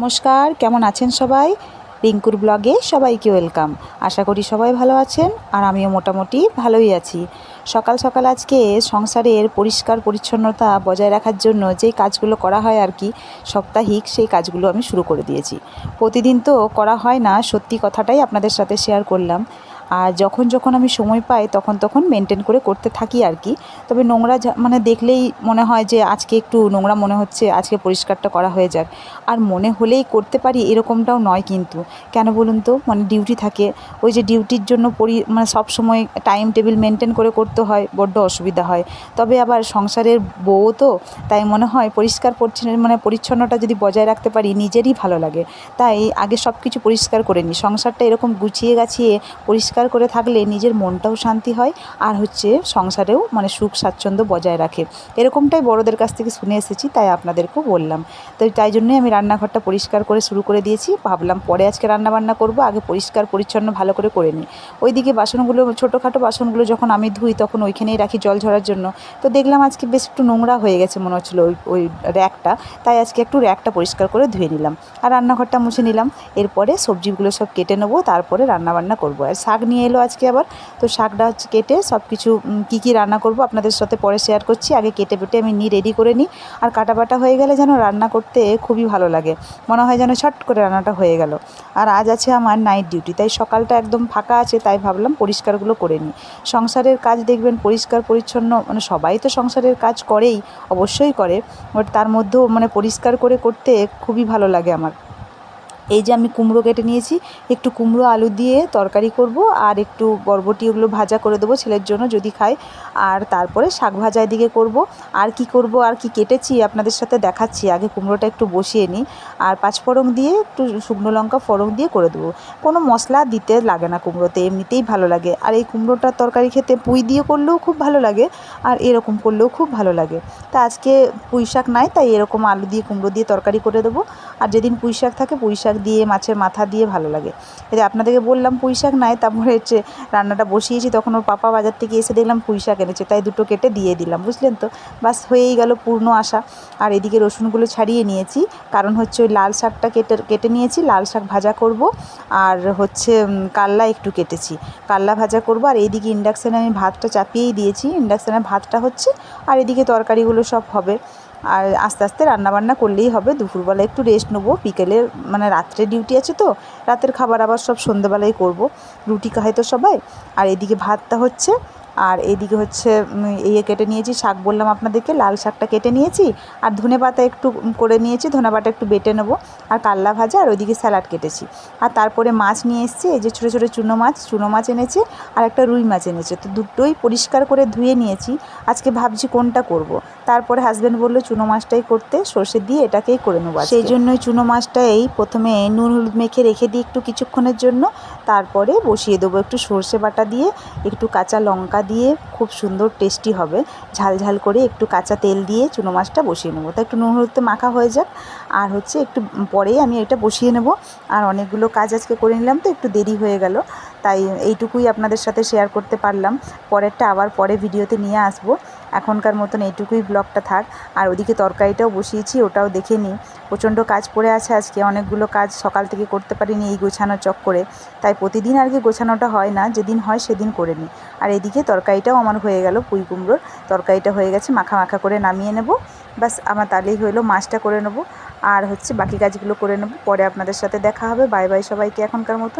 নমস্কার, কেমন আছেন সবাই? রিঙ্কুর ব্লগে সবাইকে ওয়েলকাম। আশা করি সবাই ভালো আছেন আর আমিও মোটামুটি ভালোই আছি। সকাল সকাল আজকে সংসারের পরিষ্কার পরিচ্ছন্নতা বজায় রাখার জন্য যেই কাজগুলো করা হয় আর কি, সাপ্তাহিক সেই কাজগুলো আমি শুরু করে দিয়েছি। প্রতিদিন তো করা হয় না, সত্যি কথাটাই আপনাদের সাথে শেয়ার করলাম। আর যখন যখন আমি সময় পাই তখন মেনটেন করে করতে থাকি আর কি। তবে নোংরা মানে দেখলেই মনে হয় যে আজকে একটু নোংরা মনে হচ্ছে, আজকে পরিষ্কারটা করা হয়ে যাক। আর মনে হলেই করতে পারি এরকমটাও নয় কিন্তু। কেন বলুন তো? মানে ডিউটি থাকে, ওই যে ডিউটির জন্য মানে সবসময় টাইম টেবিল মেনটেন করে করতে হয়, বড্ড অসুবিধা হয়। তবে আবার সংসারের বউ তো, তাই মনে হয় পরিষ্কার মানে পরিচ্ছন্নতা যদি বজায় রাখতে পারি নিজেরই ভালো লাগে। তাই আগে সব কিছু পরিষ্কার করে নিই। সংসারটা এরকম গুছিয়ে গাছিয়ে পরিষ্কার করে থাকলে নিজের মনটাও শান্তি হয়, আর হচ্ছে সংসারেও মানে সুখ স্বাচ্ছন্দ্য বজায় রাখে। এরকমটাই বড়দের কাছ থেকে শুনে এসেছি, তাই আপনাদেরকেও বললাম। তো তাই জন্যই আমি রান্নাঘরটা পরিষ্কার করে শুরু করে দিয়েছি। ভাবলাম পরে আজকে রান্নাবান্না করব, আগে পরিষ্কার পরিচ্ছন্ন ভালো করে নিই। ওইদিকে বাসনগুলো, ছোটোখাটো বাসনগুলো যখন আমি ধুই তখন ওইখানেই রাখি জল ঝরার জন্য। তো দেখলাম আজকে বেশ একটু নোংরা হয়ে গেছে মনে হচ্ছিলো ওই র্যাকটা, তাই আজকে একটু র্যাকটা পরিষ্কার করে ধুয়ে নিলাম আর রান্নাঘরটা মুছে নিলাম। এরপরে সবজিগুলো সব কেটে নেবো, তারপরে রান্নাবান্না করবো। আর শাক নিয়ে এলো আজকে আবার, তো শাকটা হচ্ছে কেটে সব কিছু কী রান্না করব আপনাদের সাথে পরে শেয়ার করছি। আগে কেটে বেটে আমি রেডি করে নিই। আর কাটা বাটা হয়ে গেলে যেন রান্না করতে খুবই ভালো লাগে, মনে হয় যেন ছট করে রান্নাটা হয়ে গেল। আর আজ আছে আমার নাইট ডিউটি, তাই সকালটা একদম ফাঁকা আছে, তাই ভাবলাম পরিষ্কারগুলো করে নিই। সংসারের কাজ দেখবেন পরিষ্কার পরিচ্ছন্ন, মানে সবাই তো সংসারের কাজ করেই, অবশ্যই করে, বাট তার মধ্যেও মানে পরিষ্কার করে করতে খুবই ভালো লাগে আমার। এই যে আমি কুমড়ো কেটে নিয়েছি, একটু কুমড়ো আলু দিয়ে তরকারি করব, আর একটু বরবটি ওগুলো ভাজা করে দেবো ছেলের জন্য যদি খায়। আর তারপরে শাক ভাজা এদিকে করব। আর কি করব, আর কি কেটেছি আপনাদের সাথে দেখাচ্ছি। আগে কুমড়োটা একটু বসিয়ে নিই, আর পাঁচফোড়ন দিয়ে একটু শুকনো লঙ্কা ফোড়ন দিয়ে করে দেবো। কোনো মশলা দিতে লাগে না কুমড়োতে, এমনিতেই ভালো লাগে। আর এই কুমড়োটার তরকারি খেতে পুঁই দিয়ে করলেও খুব ভালো লাগে, আর এরকম করলেও খুব ভালো লাগে। তা আজকে পুঁই শাক নাই, তাই এরকম আলু দিয়ে কুমড়ো দিয়ে তরকারি করে দেবো। আর যেদিন পুঁই শাক থাকে পুঁই শাক দিয়ে, মাছের মাথা দিয়ে ভালো লাগে। এই আপনাদেরকে বললাম পুঁই শাক নাই, তারপরে হচ্ছে রান্নাটা বসিয়েছি, তখন ওর পাপা বাজার থেকে এসে দেখলাম পুঁই শাক এনেছে, তাই দুটো কেটে দিয়ে দিলাম, বুঝলেন তো। বাস হয়েই গেল পূর্ণ আশা। আর এদিকে রসুনগুলো ছাড়িয়ে নিয়েছি, কারণ হচ্ছে ওই লাল শাকটা কেটে নিয়েছি, লাল শাক ভাজা করব। আর হচ্ছে কাল্লা একটু কেটেছি, কাল্লা ভাজা করব। আর এইদিকে ইন্ডাকশানে আমি ভাতটা চাপিয়েই দিয়েছি, ইন্ডাকশানে ভাতটা হচ্ছে, আর এদিকে তরকারিগুলো সব হবে। আর আস্তে আস্তে রান্নাবান্না করলেই হবে। দুপুরবেলা একটু রেস্ট নেবো, বিকেলে মানে রাত্রে ডিউটি আছে, তো রাতের খাবার আবার সব সন্ধ্যেবেলায় করব। রুটি খায় তো সবাই। আর এদিকে ভাতটা হচ্ছে, আর এইদিকে হচ্ছে কেটে নিয়েছি শাক, বললাম আপনাদেরকে লাল শাকটা কেটে নিয়েছি। আর ধনেপাতা একটু করে নিয়েছি, ধনেপাতা একটু বেটে নেবো। আর কাল্লা ভাজা, আর ওইদিকে স্যালাড কেটেছি। আর তারপরে মাছ নিয়ে এসেছি, এই যে ছোটো ছোটো চুনো মাছ এনেছে, আর একটা রুই মাছ এনেছে। তো দুটোই পরিষ্কার করে ধুয়ে নিয়েছি। আজকে ভাবছি কোনটা করব। তারপরে হাজব্যান্ড বললো চুনো মাছটাই করতে, সর্ষে দিয়ে এটাকেই করে নেবো। সেই জন্যই চুনো মাছটাই প্রথমে নুন হলুদ মেখে রেখে দিই একটু কিছুক্ষণের জন্য। তারপরে বসিয়ে দেবো একটু সর্ষে বাটা দিয়ে, একটু কাঁচা লঙ্কা দিয়ে, খুব সুন্দর টেস্টি হবে। ঝাল ঝাল করে একটু কাঁচা তেল দিয়ে চুনো মাছটা বসিয়ে নেবো। তা একটু নুন হলুদতে মাখা হয়ে যাক, আর হচ্ছে একটু পরেই আমি এটা বসিয়ে নেব। আর অনেকগুলো কাজ আজকে করে নিলাম, তো একটু দেরি হয়ে গেল, তাই এইটুকুই আপনাদের সাথে শেয়ার করতে পারলাম। পরেরটা আবার পরে ভিডিওতে নিয়ে আসবো। এখনকার মতন এইটুকুই ব্লগটা থাক। আর ওদিকে তরকারিটাও বসিয়েছি, ওটাও দেখে নিই। প্রচণ্ড কাজ পড়ে আছে আজকে, অনেকগুলো কাজ সকাল থেকে করতে পারিনি এই গোছানোর চক্করে, তাই প্রতিদিন আর কি গোছানোটা হয় না, যেদিন হয় সেদিন করে নিই। আর এদিকে তরকারিটাও আমার হয়ে গেল, পুঁই কুমড়োর তরকারিটা হয়ে গেছে, মাখা মাখা করে নামিয়ে নেব। ব্যাস আমার তাহলেই হলো, মাছটা করে নেব, আর হচ্ছে বাকি কাজগুলো করে নেব। পরে আপনাদের সাথে দেখা হবে। বাই বাই সবাইকে এখনকার মতো।